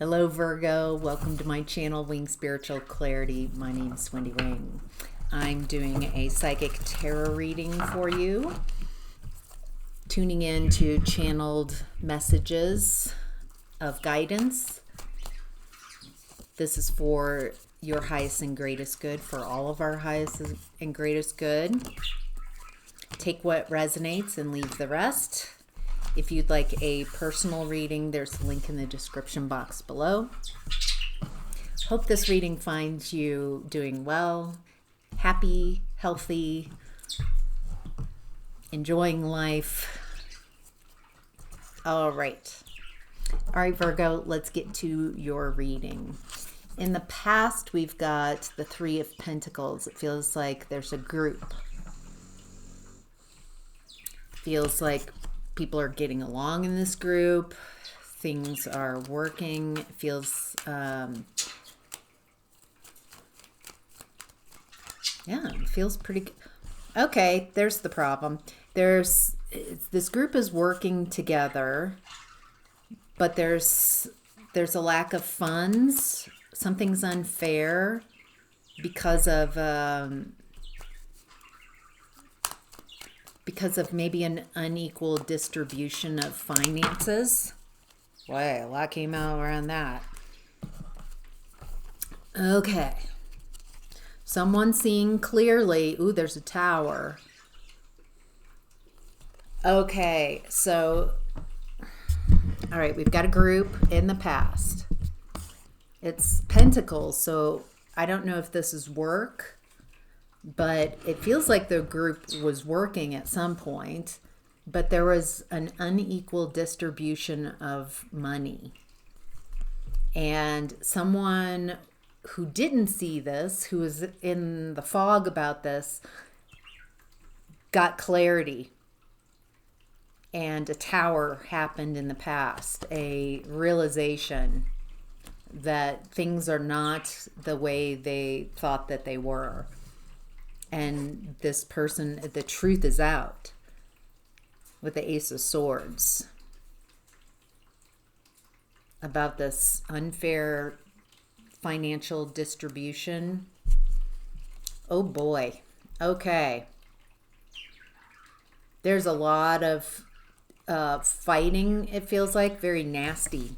Hello Virgo, welcome to my channel Wing Spiritual Clarity. My name is Wendy Wing. I'm doing a psychic tarot reading for you, tuning in to channeled messages of guidance. This is for your highest and greatest good, for all of our highest and greatest good. Take what resonates and leave the rest. If you'd like a personal reading, there's a link in the description box below. Hope this reading finds you doing well, happy, healthy, enjoying life. All right, Virgo, let's get to your reading. In the past, we've got the Three of Pentacles. It feels like there's a group. Feels like people are getting along in this group. Things are working. It feels, it feels pretty good. Okay, there's the problem. This group is working together, but there's a lack of funds. Something's unfair because of maybe an unequal distribution of finances. Boy, a lot came out around that. Okay. Someone seeing clearly. Ooh, there's a tower. Okay, so, all right, we've got a group in the past. It's Pentacles, so I don't know if this is work, but it feels like the group was working at some point, but there was an unequal distribution of money. And someone who didn't see this, who was in the fog about this, got clarity. And a tower happened in the past, a realization that things are not the way they thought that they were. And this person, the truth is out with the Ace of Swords about this unfair financial distribution. Oh boy. Okay. There's a lot of fighting, it feels like. Very nasty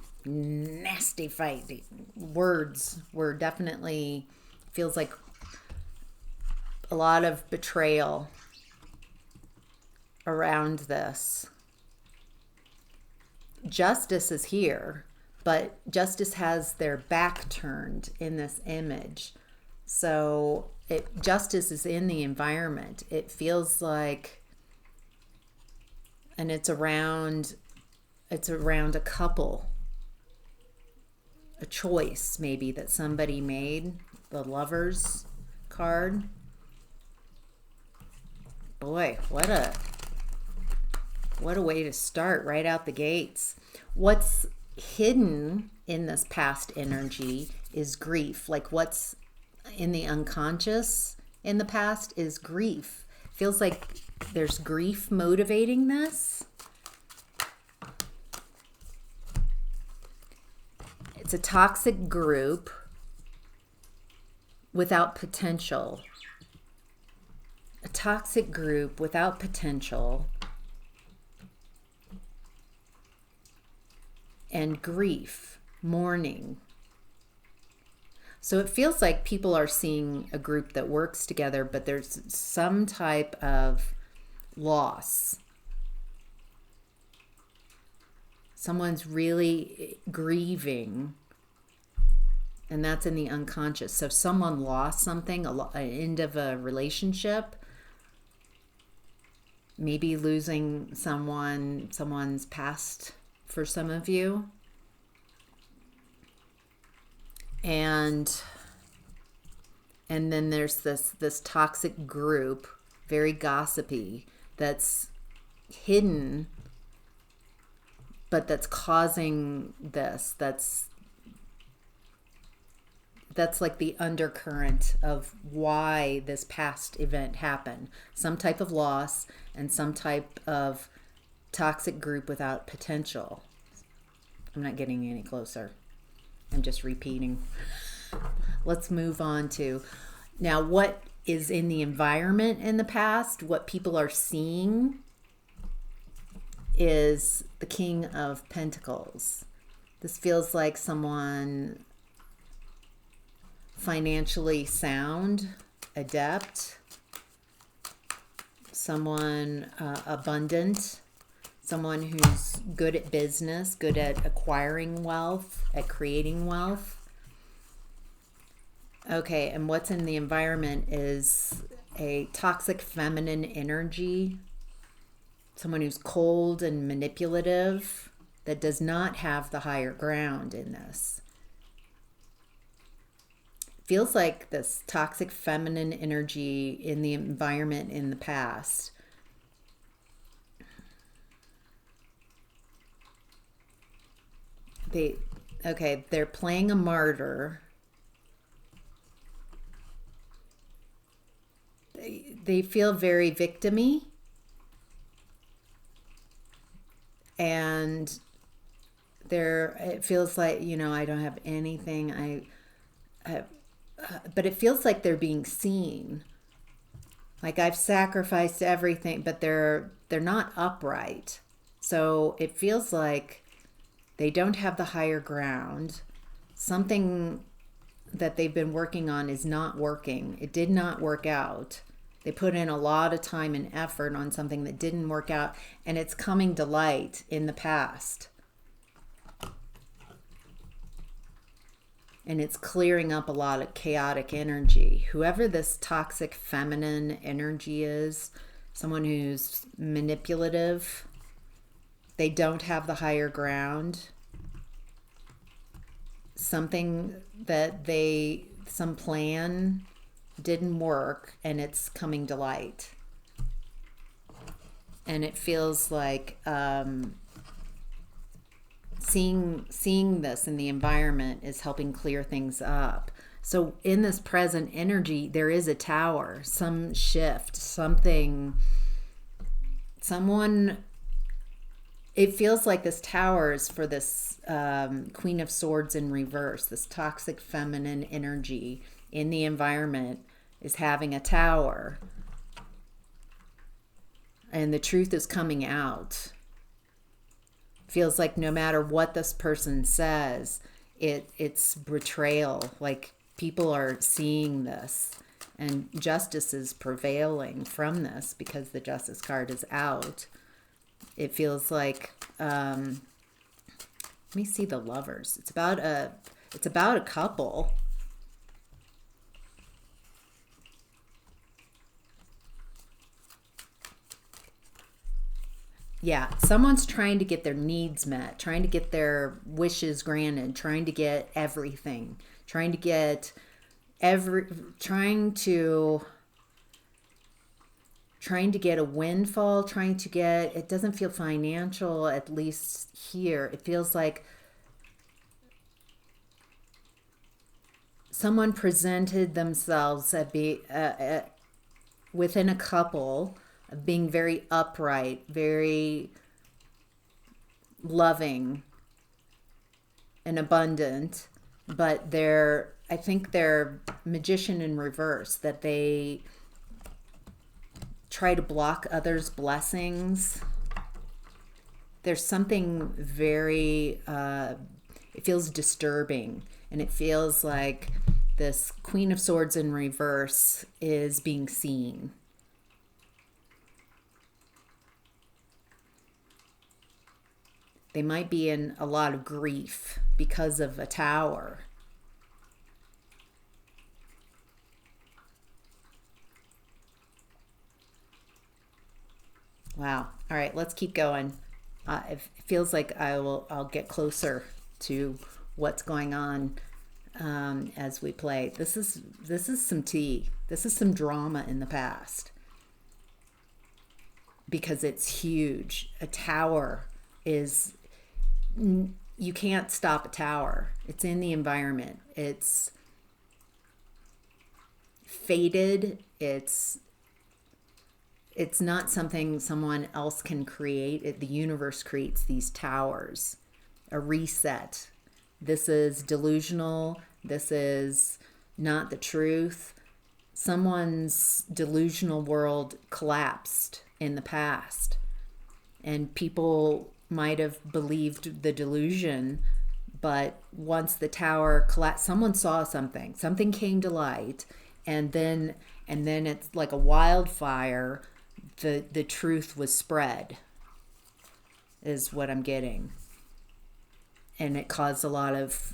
fighting. Words were definitely, feels like a lot of betrayal around this. Justice is here, but justice has their back turned in this image. So justice is in the environment. It feels like, and it's around a couple, a choice maybe that somebody made, the Lovers card. Boy, what a way to start right out the gates. What's hidden in this past energy is grief. Like what's in the unconscious in the past is grief. Feels like there's grief motivating this. It's a toxic group without potential. A toxic group without potential, and grief, mourning. So it feels like people are seeing a group that works together, but there's some type of loss. Someone's really grieving, and that's in the unconscious. So if someone lost something, an end of a relationship, maybe losing someone's past for some of you. And then there's this toxic group, very gossipy, that's hidden, but that's causing this. That's like the undercurrent of why this past event happened. Some type of loss and some type of toxic group without potential. I'm not getting any closer. I'm just repeating. Let's move on to now what is in the environment in the past, what people are seeing is the King of Pentacles. This feels like someone financially sound, adept, someone abundant, someone who's good at business, good at acquiring wealth, at creating wealth. Okay, and what's in the environment is a toxic feminine energy, someone who's cold and manipulative, that does not have the higher ground in this. Feels like this toxic feminine energy in the environment in the past. They're playing a martyr. They feel very victim-y. And it feels like, I don't have anything. But it feels like they're being seen. Like I've sacrificed everything, but they're not upright. So it feels like they don't have the higher ground. Something that they've been working on is not working. It did not work out. They put in a lot of time and effort on something that didn't work out, and it's coming to light in the past. And it's clearing up a lot of chaotic energy. Whoever this toxic feminine energy is, someone who's manipulative, they don't have the higher ground. Some plan didn't work, and it's coming to light. And it feels like seeing this in the environment is helping clear things up. So in this present energy, there is a tower, some shift, someone. It feels like this tower is for this Queen of Swords in reverse, this toxic feminine energy in the environment is having a tower. And the truth is coming out. Feels like no matter what this person says, it's betrayal. Like people are seeing this. And justice is prevailing from this because the Justice card is out. It feels like, let me see the Lovers. It's about a couple. Yeah, someone's trying to get their needs met, trying to get their wishes granted, trying to get everything, trying to get a windfall, it doesn't feel financial, at least here. It feels like someone presented themselves within a couple of being very upright, very loving and abundant, but I think they're magician in reverse, that they try to block others' blessings. There's something very, it feels disturbing, and it feels like this Queen of Swords in reverse is being seen. They might be in a lot of grief because of a tower. Wow. All right, let's keep going. It feels like I'll get closer to what's going on as we play. This is some tea. This is some drama in the past. Because it's huge. A tower you can't stop a tower. It's in the environment. It's fated. It's not something someone else can create. The universe creates these towers. A reset. This is delusional. This is not the truth. Someone's delusional world collapsed in the past, and people might have believed the delusion, but once the tower collapsed, someone saw something. Something came to light, and then it's like a wildfire. The truth was spread, is what I'm getting. And it caused a lot of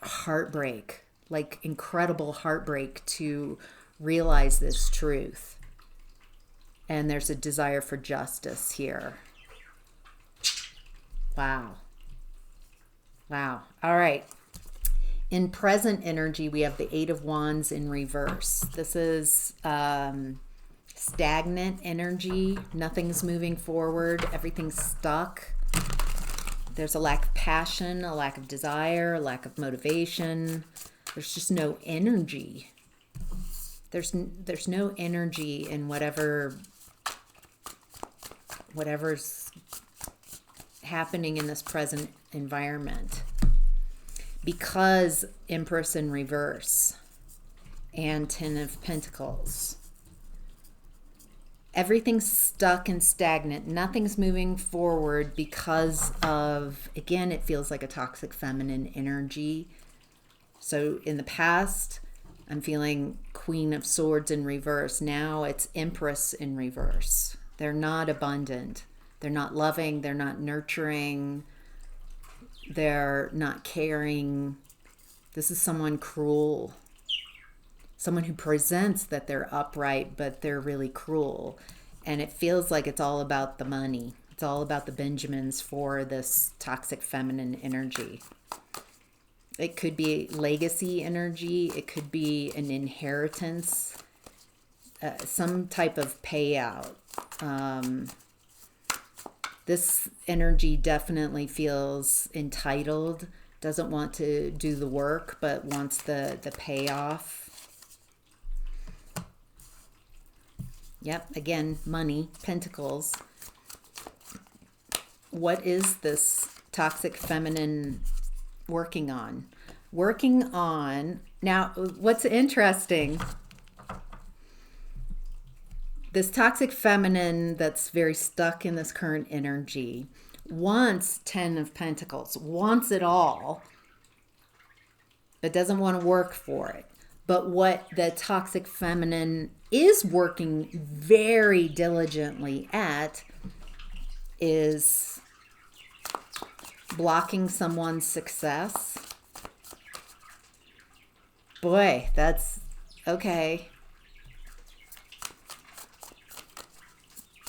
heartbreak, like incredible heartbreak, to realize this truth. And there's a desire for justice here. Wow. Wow. All right. In present energy, we have the Eight of Wands in reverse. This is stagnant energy. Nothing's moving forward. Everything's stuck. There's a lack of passion, a lack of desire, a lack of motivation. There's just no energy. There's no energy in whatever's happening in this present environment, because Empress in reverse and Ten of Pentacles. Everything's stuck and stagnant. Nothing's moving forward because of, again, it feels like a toxic feminine energy. So in the past, I'm feeling Queen of Swords in reverse. Now it's Empress in reverse. They're not abundant. They're not loving. They're not nurturing. They're not caring. This is someone cruel. Someone who presents that they're upright, but they're really cruel. And it feels like it's all about the money. It's all about the Benjamins for this toxic feminine energy. It could be legacy energy. It could be an inheritance, some type of payout. This energy definitely feels entitled, doesn't want to do the work, but wants the payoff. Yep, again, money, pentacles. What is this toxic feminine working on? Working on, now what's interesting, this toxic feminine that's very stuck in this current energy wants 10 of Pentacles, wants it all, but doesn't want to work for it. But what the toxic feminine is working very diligently at is blocking someone's success. Boy, that's okay.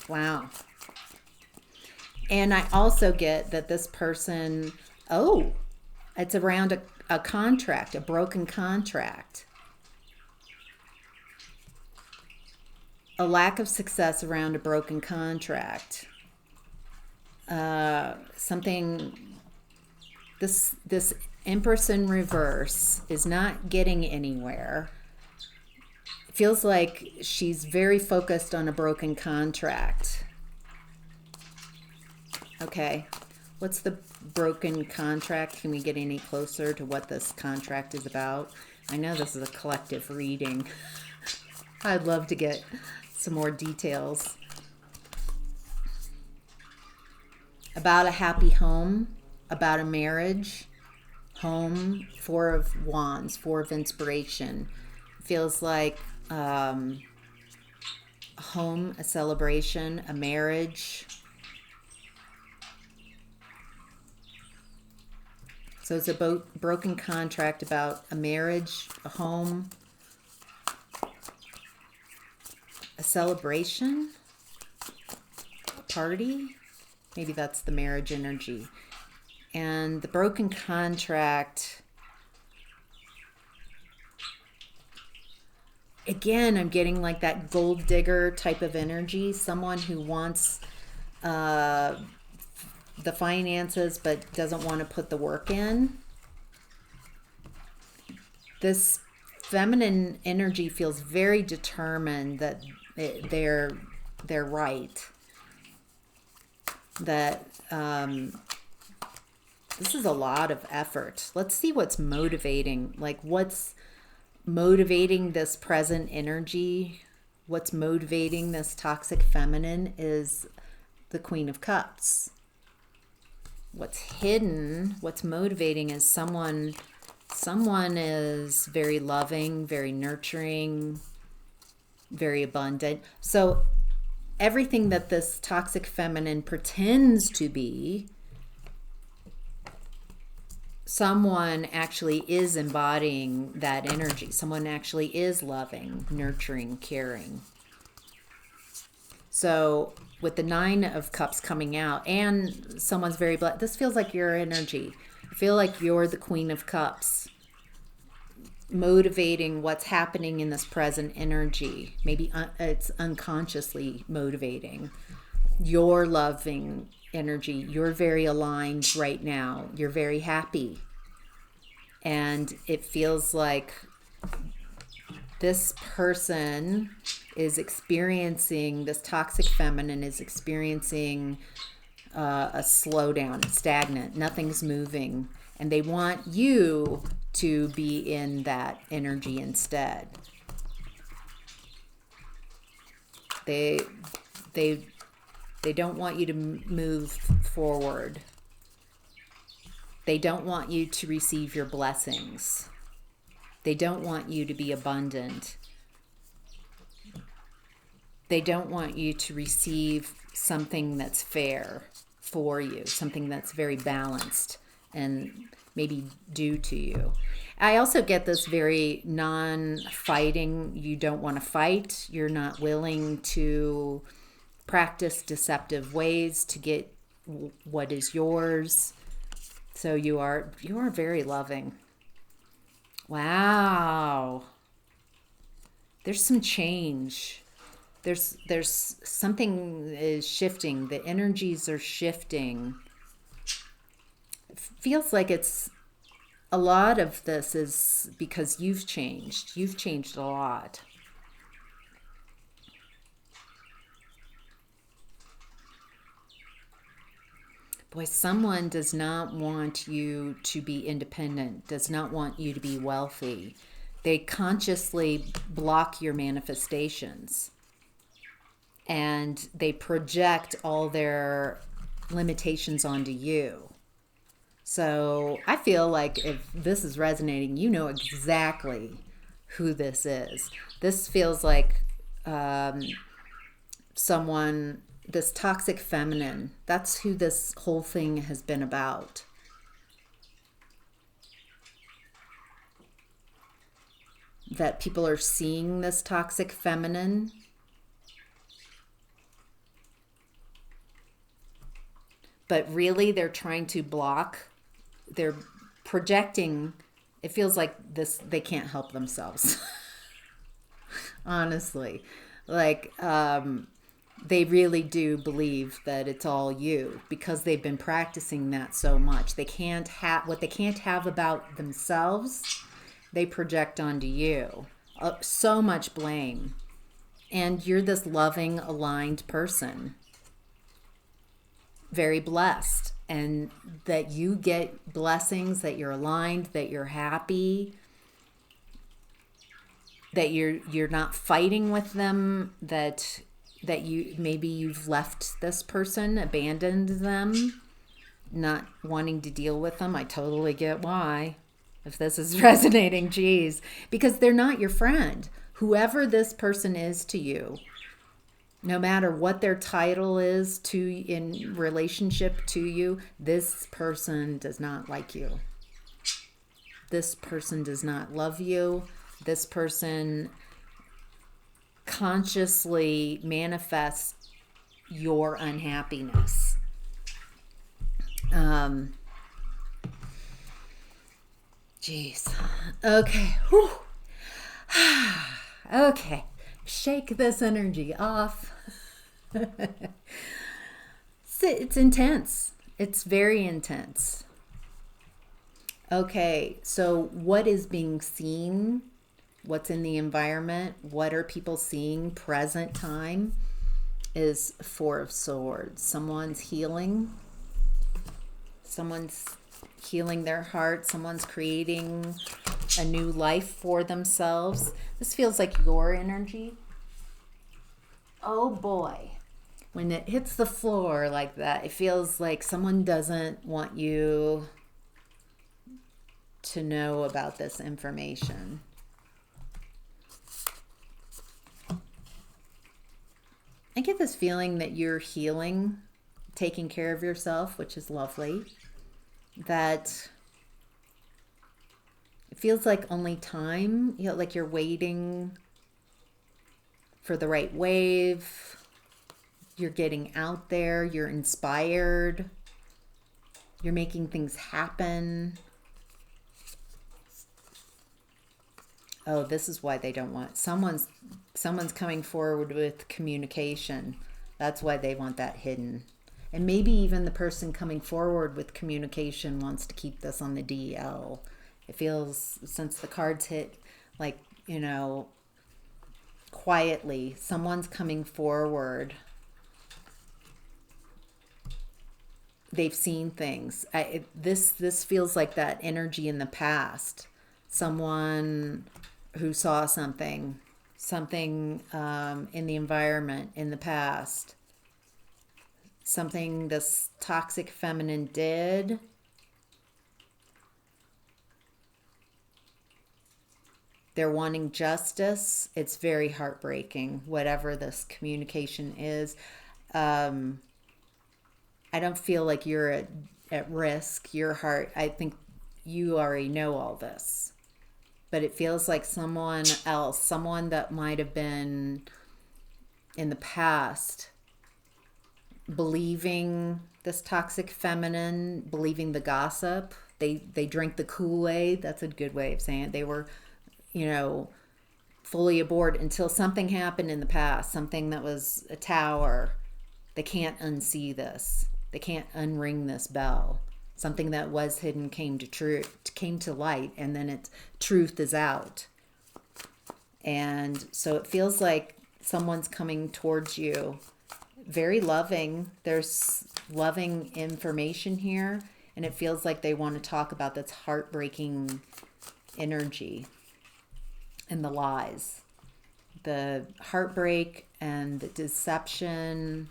Wow. And I also get that this person, it's around a contract, a broken contract. A lack of success around a broken contract. This Empress in reverse is not getting anywhere. It feels like she's very focused on a broken contract. Okay, what's the broken contract? Can we get any closer to what this contract is about? I know this is a collective reading. I'd love to get some more details. About a happy home, about a marriage, home, Four of Wands, Four of Inspiration. Feels like a home, a celebration, a marriage. So it's a broken contract about a marriage, a home, a celebration, a party. Maybe that's the marriage energy. And the broken contract, again, I'm getting like that gold digger type of energy. Someone who wants the finances but doesn't want to put the work in. This feminine energy feels very determined that they're right. That This is a lot of effort. Let's see what's motivating. Like, what's motivating this present energy? What's motivating this toxic feminine is the Queen of Cups. What's hidden, what's motivating is someone is very loving, very nurturing, very abundant. So everything that this toxic feminine pretends to be, someone actually is embodying that energy. Someone actually is loving, nurturing, caring. So with the Nine of Cups coming out, and someone's very blessed, this feels like your energy. I feel like you're the Queen of Cups, motivating what's happening in this present energy. Maybe it's unconsciously motivating your loving energy. You're very aligned right now. You're very happy. And it feels like this person is experiencing, this toxic feminine is experiencing a slowdown, stagnant. Nothing's moving. And they want you to be in that energy instead. They don't want you to move forward. They don't want you to receive your blessings. They don't want you to be abundant. They don't want you to receive something that's fair for you, something that's very balanced and maybe due to you. I also get this very non-fighting. You don't want to fight. You're not willing to practice deceptive ways to get what is yours. So you are very loving. Wow. There's some change. There's something is shifting. The energies are shifting. It feels like it's a lot of this is because you've changed. You've changed a lot. Boy, someone does not want you to be independent, does not want you to be wealthy. They consciously block your manifestations. And they project all their limitations onto you. So I feel like if this is resonating, you know exactly who this is. This feels like someone, this toxic feminine. That's who this whole thing has been about. That people are seeing this toxic feminine. But really they're trying to block. They're projecting. It feels like this, they can't help themselves. Honestly. Like, they really do believe that it's all you because they've been practicing that so much. They can't have what they can't have about themselves, they project onto you. So much blame. And you're this loving, aligned person. Very blessed. And that you get blessings, that you're aligned, that you're happy, that you're not fighting with them, that you maybe you've left this person, abandoned them, not wanting to deal with them. I totally get why. If this is resonating, geez, because they're not your friend. Whoever this person is to you, no matter what their title is to in relationship to you, this person does not like you. This person does not love you. This person consciously manifests your unhappiness. Jeez. Okay. Whew. Okay. Shake this energy off. It's intense. It's very intense. Okay, so what is being seen? What's in the environment? What are people seeing present time is Four of Swords. Someone's healing. Someone's healing their heart. Someone's creating a new life for themselves. This feels like your energy. Oh boy. When it hits the floor like that, it feels like someone doesn't want you to know about this information. I get this feeling that you're healing, taking care of yourself, which is lovely. That it feels like only time, like you're waiting for the right wave. You're getting out there, you're inspired, you're making things happen. Oh, this is why they don't want someone's coming forward with communication. That's why they want that hidden. And maybe even the person coming forward with communication wants to keep this on the DL. It feels, since the cards hit, like, quietly, someone's coming forward. They've seen things. This feels like that energy in the past. Someone who saw something in the environment in the past. Something this toxic feminine did. They're wanting justice. It's very heartbreaking, whatever this communication is. I don't feel like you're at risk. Your heart, I think you already know all this. But it feels like someone else, someone that might have been in the past, believing this toxic feminine, believing the gossip. They drink the Kool-Aid. That's a good way of saying it. They were, fully aboard until something happened in the past, something that was a tower. They can't unsee this. They can't unring this bell. Something that was hidden came to light, and then its truth is out. And so it feels like someone's coming towards you, very loving. There's loving information here, and it feels like they want to talk about this heartbreaking energy and the lies, the heartbreak and the deception.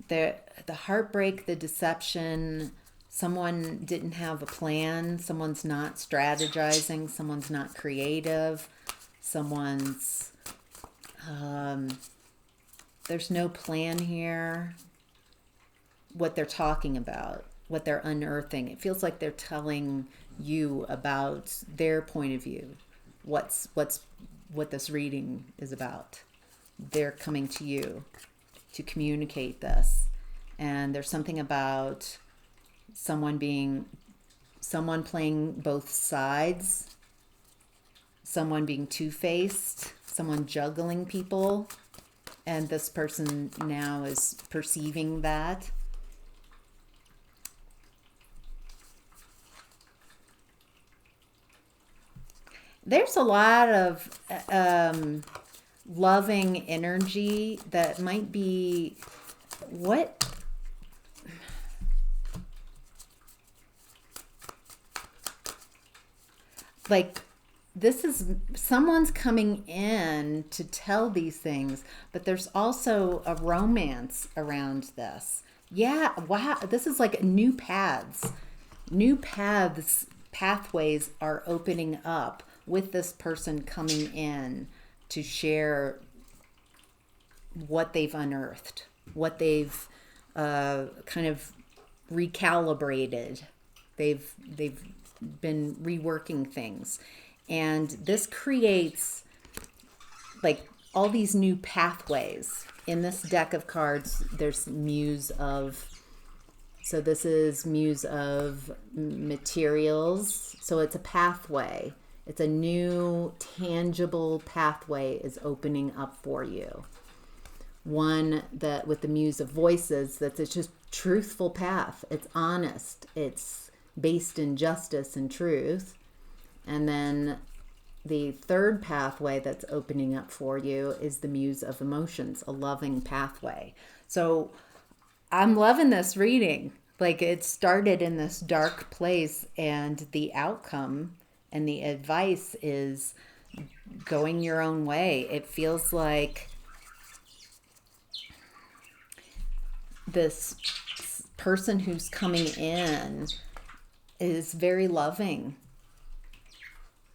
The heartbreak, the deception, someone didn't have a plan, someone's not strategizing, someone's not creative, someone's, there's no plan here, what they're talking about, what they're unearthing. It feels like they're telling you about their point of view, what this reading is about. They're coming to you to communicate this. And there's something about someone playing both sides, someone being two-faced, someone juggling people, and this person now is perceiving that. There's a lot of loving energy that might be this is someone's coming in to tell these things, but there's also a romance around this. Yeah, wow, this is like new paths. Pathways are opening up with this person coming in to share what they've unearthed, what they've kind of recalibrated. They've been reworking things. And this creates like all these new pathways. In this deck of cards, there's Muse of, so this is Muse of materials. So it's a pathway. It's a new tangible pathway is opening up for you. One that with the Muse of voices, that's a just truthful path. It's honest. It's based in justice and truth. And then the third pathway that's opening up for you is the Muse of Emotions, a loving pathway. So I'm loving this reading. Like, it started in this dark place, and the outcome and the advice is going your own way. It feels like this person who's coming in is very loving,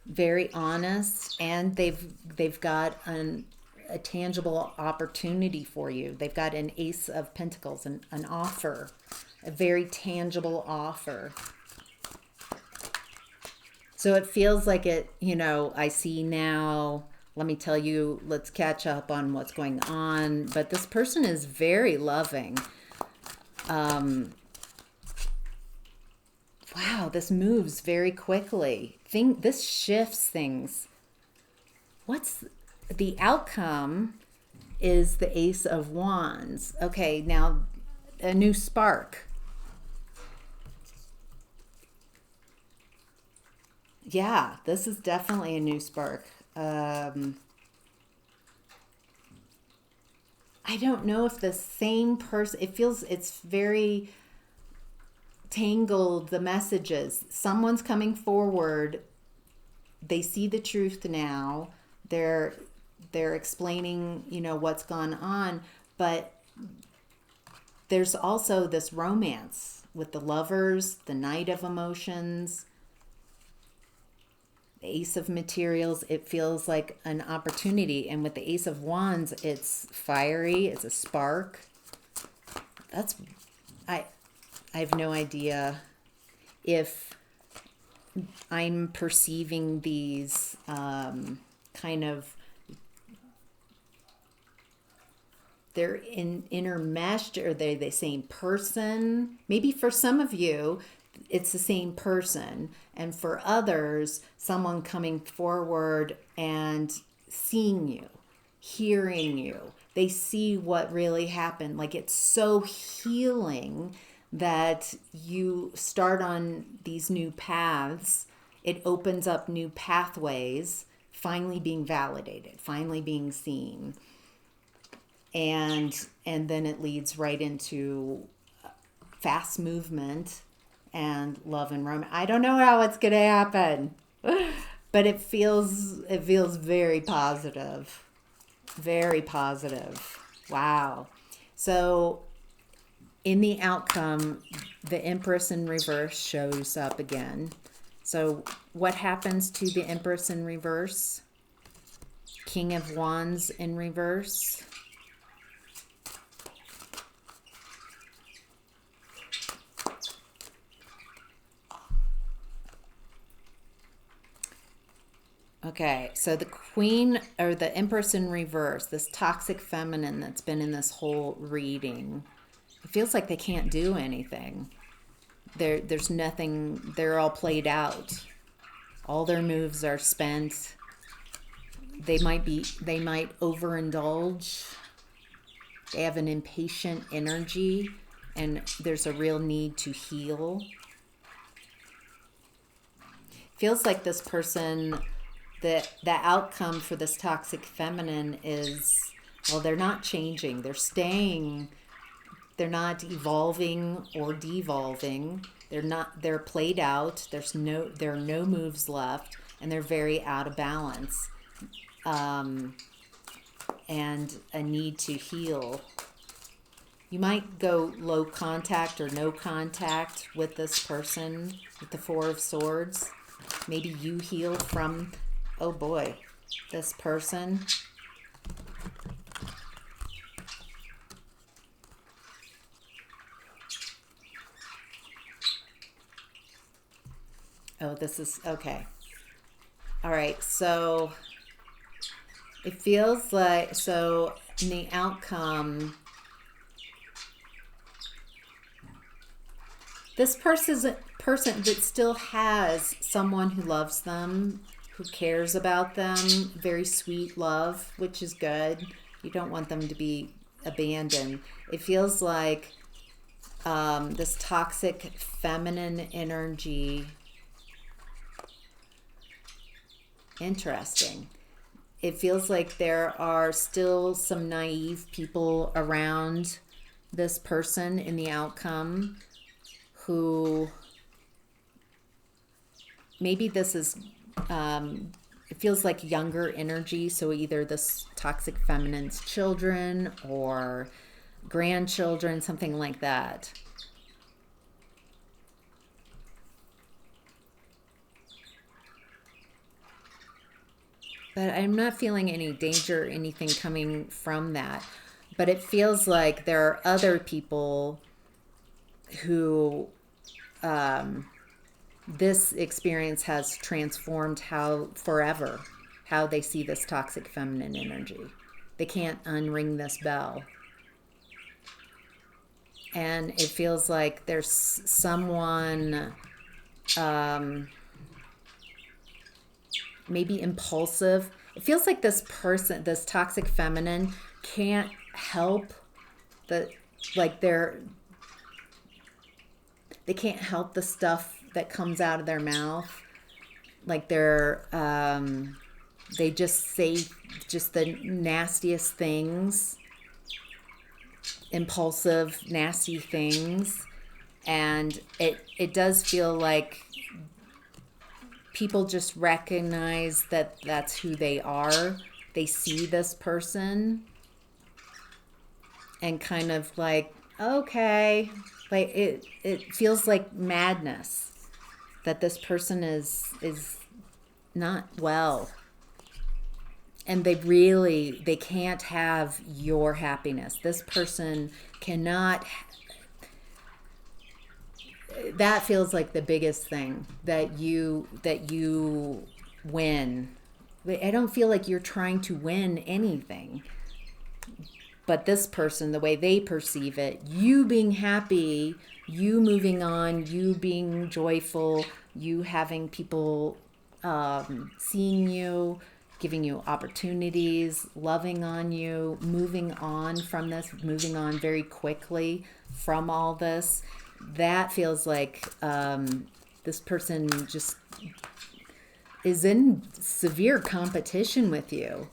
very honest, and they've got a tangible opportunity for you. They've got an Ace of Pentacles, an offer, a very tangible offer. So it feels like it, I see now, let me tell you, let's catch up on what's going on. But this person is very loving. Wow, this moves very quickly. This shifts things. What's the outcome is the Ace of Wands. Okay, now a new spark. Yeah, this is definitely a new spark. I don't know if the same person, it's very tangled, the messages. Someone's coming forward. They see the truth now. They're explaining, what's gone on, but there's also this romance with the Lovers, the Knight of Emotions, the Ace of Materials. It feels like an opportunity. And with the Ace of Wands, it's fiery, it's a spark. I have no idea if I'm perceiving these kind of, they're intermeshed, or they're the same person. Maybe for some of you, it's the same person. And for others, someone coming forward and seeing you, hearing you. They see what really happened. Like, it's so healing that you start on these new paths. It opens up new pathways, finally being validated, finally being seen. And then it leads right into fast movement and love and romance. I don't know how it's going to happen, but it feels very positive. Very positive. Wow. So in the outcome, the Empress in reverse shows up again. So what happens to the Empress in reverse? King of Wands in reverse. Okay, so the Queen, or the Empress in reverse, this toxic feminine that's been in this whole reading, it feels like they can't do anything. There's nothing, they're all played out. All their moves are spent. They might overindulge. They have an impatient energy, and there's a real need to heal. Feels like this person, the outcome for this toxic feminine is, well, they're not changing. They're staying. They're not evolving or devolving. They're played out. There are no moves left, and they're very out of balance. And a need to heal. You might go low contact or no contact with this person with the Four of Swords. Maybe you heal from, oh boy, this person. Oh, this is, okay. All right, so it feels like, so in the outcome, this person that still has someone who loves them, who cares about them, very sweet love, which is good. You don't want them to be abandoned. It feels like this toxic feminine energy Interesting. It feels like there are still some naive people around this person in the outcome who maybe this is, it feels like younger energy. So either this toxic feminine's children or grandchildren, something like that. But I'm not feeling any danger or anything coming from that. But it feels like there are other people who this experience has transformed how they see this toxic feminine energy. They can't unring this bell. And it feels like there's someone maybe impulsive. It feels like this person, this toxic feminine, can't help they can't help the stuff that comes out of their mouth. Like they just say just the nastiest things, impulsive, nasty things. And it does feel like people just recognize that that's who they are. They see this person and kind of like, okay, like it feels like madness that this person is not well. And they can't have your happiness. This person cannot. That feels like the biggest thing, that you win. I don't feel like you're trying to win anything. But this person, the way they perceive it, you being happy, you moving on, you being joyful, you having people seeing you, giving you opportunities, loving on you, moving on from this, moving on very quickly from all this. That feels like this person just is in severe competition with you.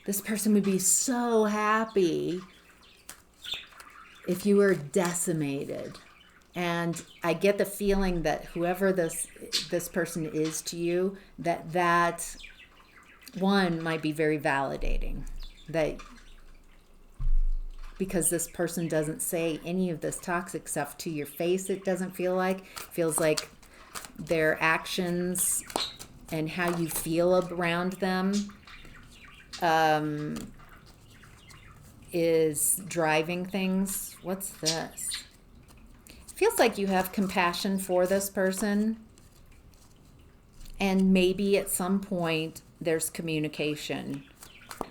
This person would be so happy if you were decimated. And I get the feeling that whoever this person is to you, that one might be very validating. That because this person doesn't say any of this toxic stuff to your face, it doesn't feel like. It feels like their actions and how you feel around them is driving things. What's this? It feels like you have compassion for this person. And maybe at some point there's communication,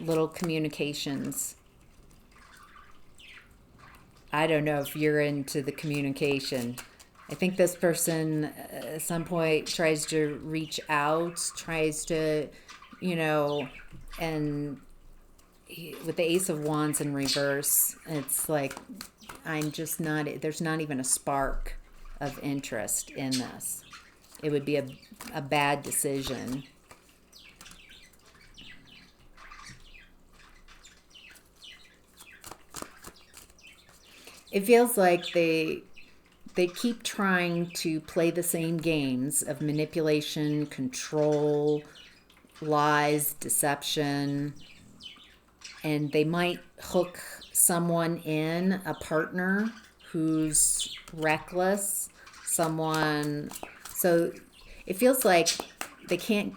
little communications. I don't know if you're into the communication. I think this person at some point tries to reach out, tries to, and with the Ace of Wands in reverse, it's like, there's not even a spark of interest in this. It would be a bad decision. It feels like they keep trying to play the same games of manipulation, control, lies, deception, and they might hook someone in, a partner who's reckless, someone. So it feels like they can't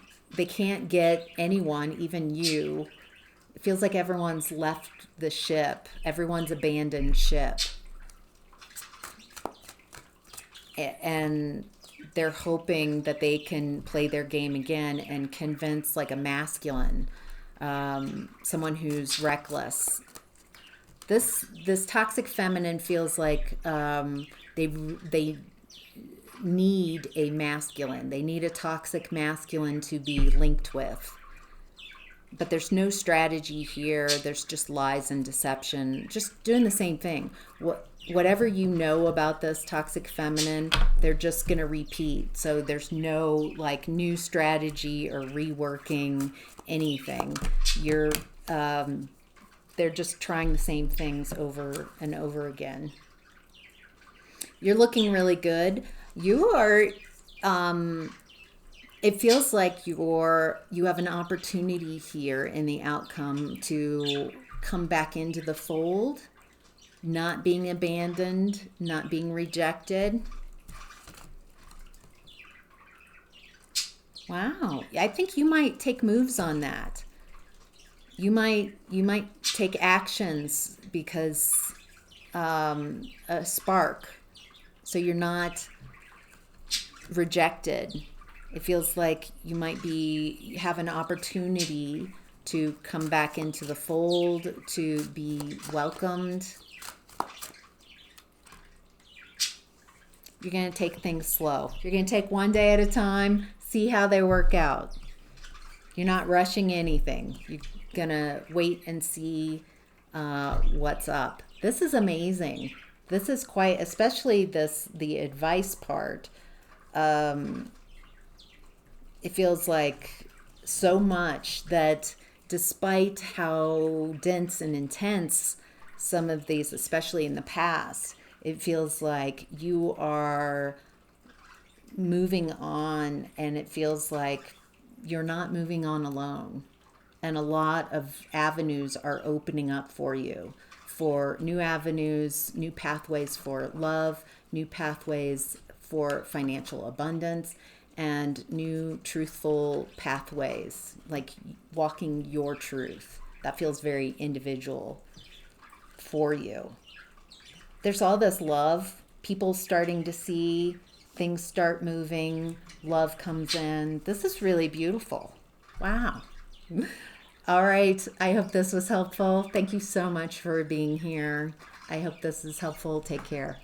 get anyone, even you. It feels like everyone's left the ship. Everyone's abandoned ship. And they're hoping that they can play their game again and convince like a masculine, someone who's reckless. This toxic feminine feels like they need a masculine. They need a toxic masculine to be linked with. But there's no strategy here. There's just lies and deception. Just doing the same thing. whatever you know about this toxic feminine, they're just going to repeat. So there's no like new strategy or reworking anything. They're just trying the same things over and over again. You're looking really good. You are, it feels like you have an opportunity here in the outcome to come back into the fold, not being abandoned, not being rejected. Wow. I think you might take moves on that. You might take actions because a spark, so you're not rejected. It feels like you might have an opportunity to come back into the fold, to be welcomed. You're going to take things slow. You're going to take one day at a time, see how they work out. You're not rushing anything. You're going to wait and see what's up. This is amazing. This is quite, especially the advice part. It feels like so much that despite how dense and intense some of these, especially in the past, it feels like you are moving on, and it feels like you're not moving on alone. And a lot of avenues are opening up for you, for new avenues, new pathways for love, new pathways for financial abundance, and new truthful pathways, like walking your truth. That feels very individual for you. There's all this love, people starting to see, things start moving, love comes in. This is really beautiful. Wow. All right. I hope this was helpful. Thank you so much for being here. I hope this is helpful. Take care.